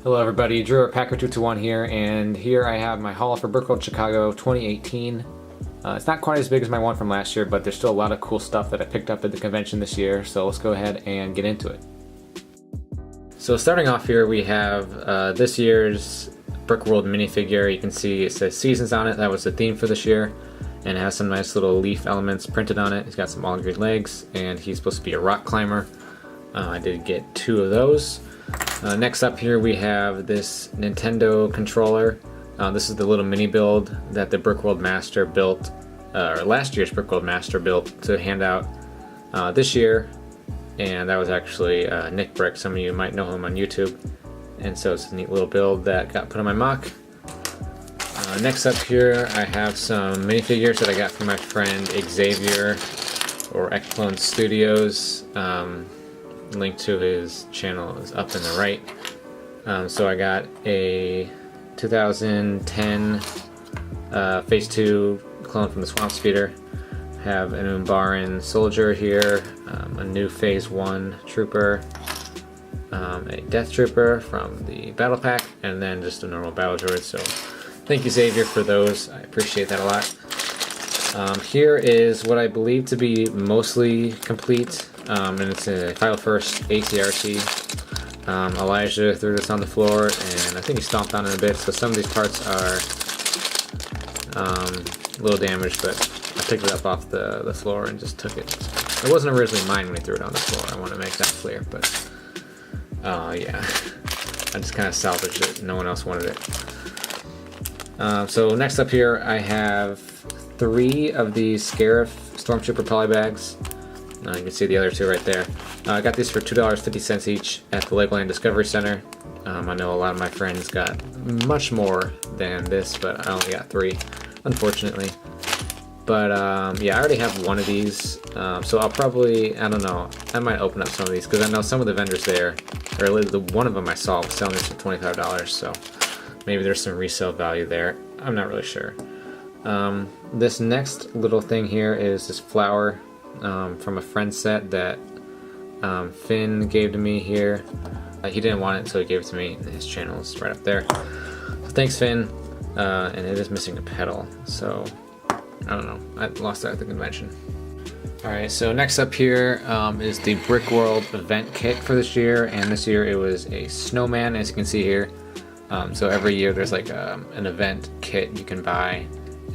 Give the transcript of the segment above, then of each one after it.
Hello everybody, Drew at Packer221 here, and here I have my haul for Brickworld Chicago 2018. It's not quite as big as my one from last year, but there's still a lot of cool stuff that I picked up at the convention this year, so let's go ahead and get into it. So starting off here, we have this year's Brickworld minifigure. You can see it says Seasons on it. That was the theme for this year, and it has some nice little leaf elements printed on it. He's got some all green legs, and he's supposed to be a rock climber. I did get 2 of those. Next up here we have this Nintendo controller. This is the little mini build that the Brickworld Master built, or last year's Brickworld Master built to hand out this year. And that was actually Nick Brick. Some of you might know him on YouTube. And so it's a neat little build that got put on my mock. Next up here I have some minifigures that I got from my friend Xavier, or Ekclone Studios. Link to his channel is up in the right. So I got a 2010 Phase 2 clone from the Swamp Speeder. Have an Umbaran soldier here, a new Phase 1 trooper, a Death Trooper from the Battle Pack, and then just a normal battle droid. So thank you, Xavier, for those. I appreciate that a lot. Here is what I believe to be mostly complete. And it's a Final First ATRT. Elijah threw this on the floor, and I think he stomped on it a bit, so some of these parts are a little damaged, but I picked it up off the floor and just took it. It wasn't originally mine when he threw it on the floor, I want to make that clear, but yeah, I just kind of salvaged it. No one else wanted it. So next up here, I have 3 of these Scarif Stormtrooper polybags. You can see the other 2 right there. I got these for $2.50 each at the Legoland Discovery Center. I know a lot of my friends got much more than this, but I only got 3, unfortunately. But yeah, I already have one of these, so I'll probably, I don't know, I might open up some of these, because I know some of the vendors there, or at least the one of them I saw was selling this for $25, so maybe there's some resale value there. I'm not really sure. This next little thing here is this flower from a friend set that Finn gave to me here. He didn't want it, so he gave it to me. His channel is right up there. So thanks, Finn. And it is missing a pedal, so I don't know. I lost that at the convention. Alright, so next up here is the Brickworld event kit for this year, and this year it was a snowman, as you can see here. So every year there's like an event kit you can buy,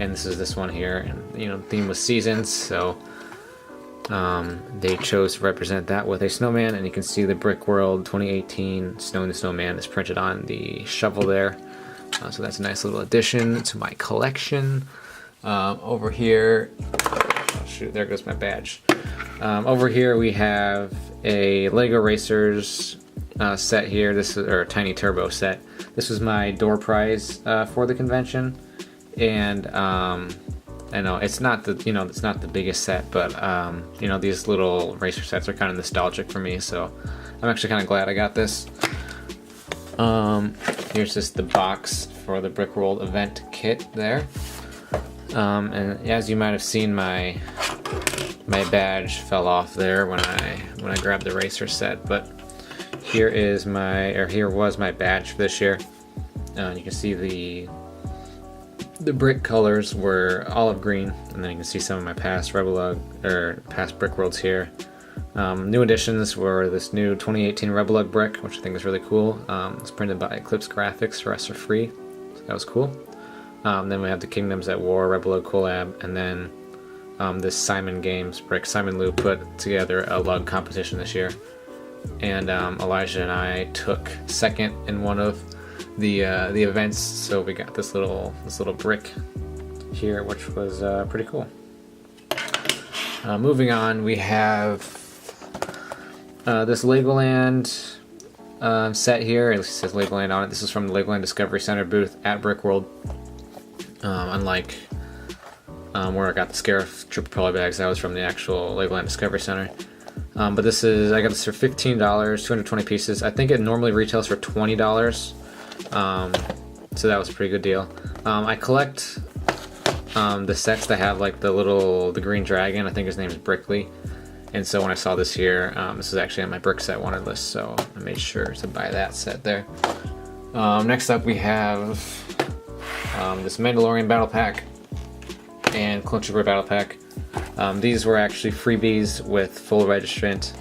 and this is this one here, and you know, the theme was seasons, so they chose to represent that with a snowman, and you can see the Brickworld 2018 Snow and the Snowman is printed on the shovel there. So that's a nice little addition to my collection. Over here, oh shoot, there goes my badge. Over here we have a Lego Racers set here. This is, or a Tiny Turbo set. This was my door prize for the convention, and I know it's not the, you know, it's not the biggest set, but you know, these little racer sets are kind of nostalgic for me, so I'm actually kind of glad I got this. Here's just the box for the Brickworld event kit there, and as you might have seen, my badge fell off there when I grabbed the racer set, but here is my, or here was my badge for this year. You can see the brick colors were olive green, and then you can see some of my past past Brickworlds here. New additions were this new 2018 Rebelug brick, which I think is really cool. It's printed by Eclipse Graphics for us for free, so that was cool. Then we have the Kingdoms at War Rebelug collab, and then this Simon Games brick. Simon Liu put together a lug competition this year, and Elijah and I took second in one of the events, so we got this little brick here, which was pretty cool. Moving on, we have this Legoland set here. It says Legoland on it. This is from the Legoland Discovery Center booth at Brickworld. Unlike where I got the Scarif Trooper polybags, that was from the actual Legoland Discovery Center. But this is, I got this for $15, 220 pieces. I think it normally retails for $20. So that was a pretty good deal. I collect the sets that have like the green dragon. I think his name is Brickley. And so when I saw this here, this is actually on my brick set wanted list, so I made sure to buy that set there. Next up we have this Mandalorian Battle Pack and Clone Trooper Battle Pack. These were actually freebies with full registrant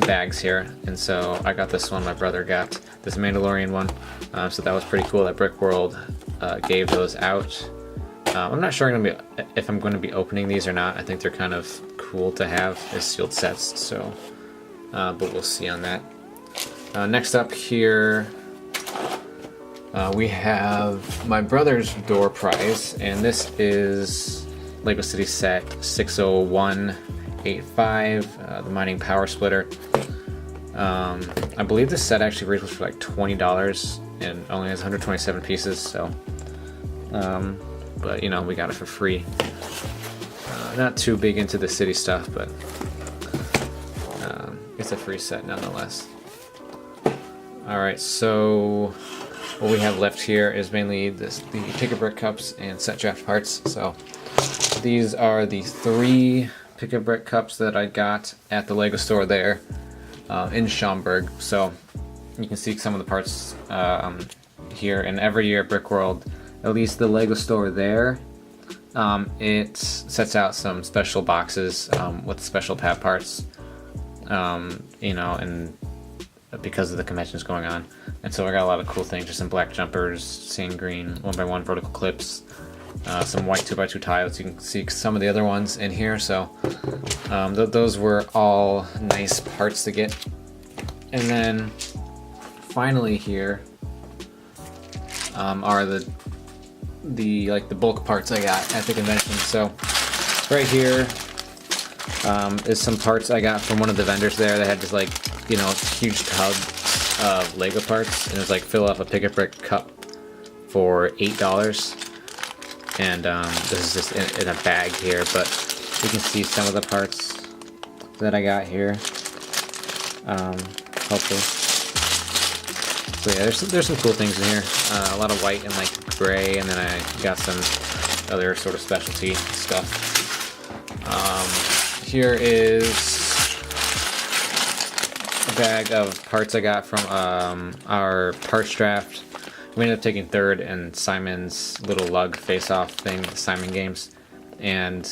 bags here, and so I got this one. My brother got this Mandalorian one, so that was pretty cool that Brickworld gave those out. I'm not sure if I'm going to be opening these or not. I think they're kind of cool to have as sealed sets, so but we'll see on that. Next up here we have my brother's door prize, and this is Lego City set 60185, the mining power splitter. I believe this set actually retails for like $20 and only has 127 pieces, so but you know, we got it for free. Not too big into the city stuff, but it's a free set nonetheless. Alright, so what we have left here is mainly the Pick-a-Brick cups and set draft parts. So these are the 3 Pick-a-Brick cups that I got at the Lego store there in Schaumburg. So you can see some of the parts here, and every year at Brickworld, at least the Lego store there, it sets out some special boxes with special pad parts, you know, and because of the conventions going on. And so I got a lot of cool things, just some black jumpers, sand green 1x1 vertical clips, some white 2x2 tiles. You can see some of the other ones in here, so those were all nice parts to get. And then finally here are the bulk parts I got at the convention. So right here is some parts I got from one of the vendors there. They had just like, you know, huge tub of Lego parts, and it was like fill up a Pick-a-Brick cup for $8. And this is just in a bag here, but you can see some of the parts that I got here, hopefully. So yeah, there's some cool things in here. A lot of white and like gray, and then I got some other sort of specialty stuff. Here is a bag of parts I got from our parts draft. We ended up taking third in Simon's little lug face-off thing, the Simon Games, and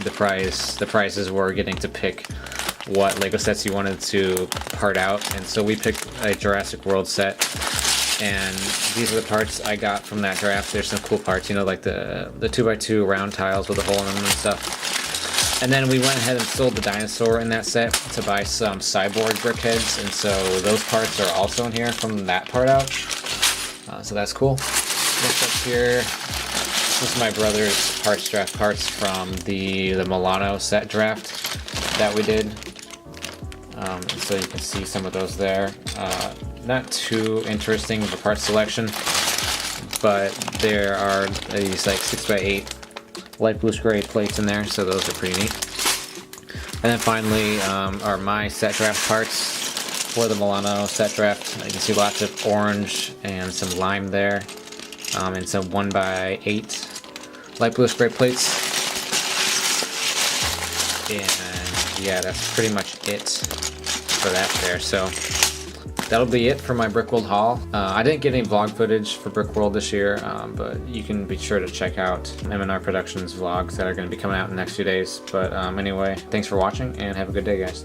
the prizes were getting to pick what Lego sets you wanted to part out, and so we picked a Jurassic World set, and these are the parts I got from that draft. There's some cool parts, you know, like the 2x2 round tiles with a hole in them and stuff. And then we went ahead and sold the dinosaur in that set to buy some cyborg brick heads, and so those parts are also in here from that part out. So that's cool. Next up here, this is my brother's parts draft parts from the Milano set draft that we did. So you can see some of those there. Not too interesting of a part selection, but there are these like 6x8 light blue gray plates in there, so those are pretty neat. And then finally are my set draft parts for the Milano set draft. You can see lots of orange and some lime there, and some 1x8 light blue gray plates. And yeah, that's pretty much it for that there. So that'll be it for my Brickworld haul. I didn't get any vlog footage for Brickworld this year, but you can be sure to check out M&R Productions vlogs that are going to be coming out in the next few days. But anyway, thanks for watching, and have a good day, guys.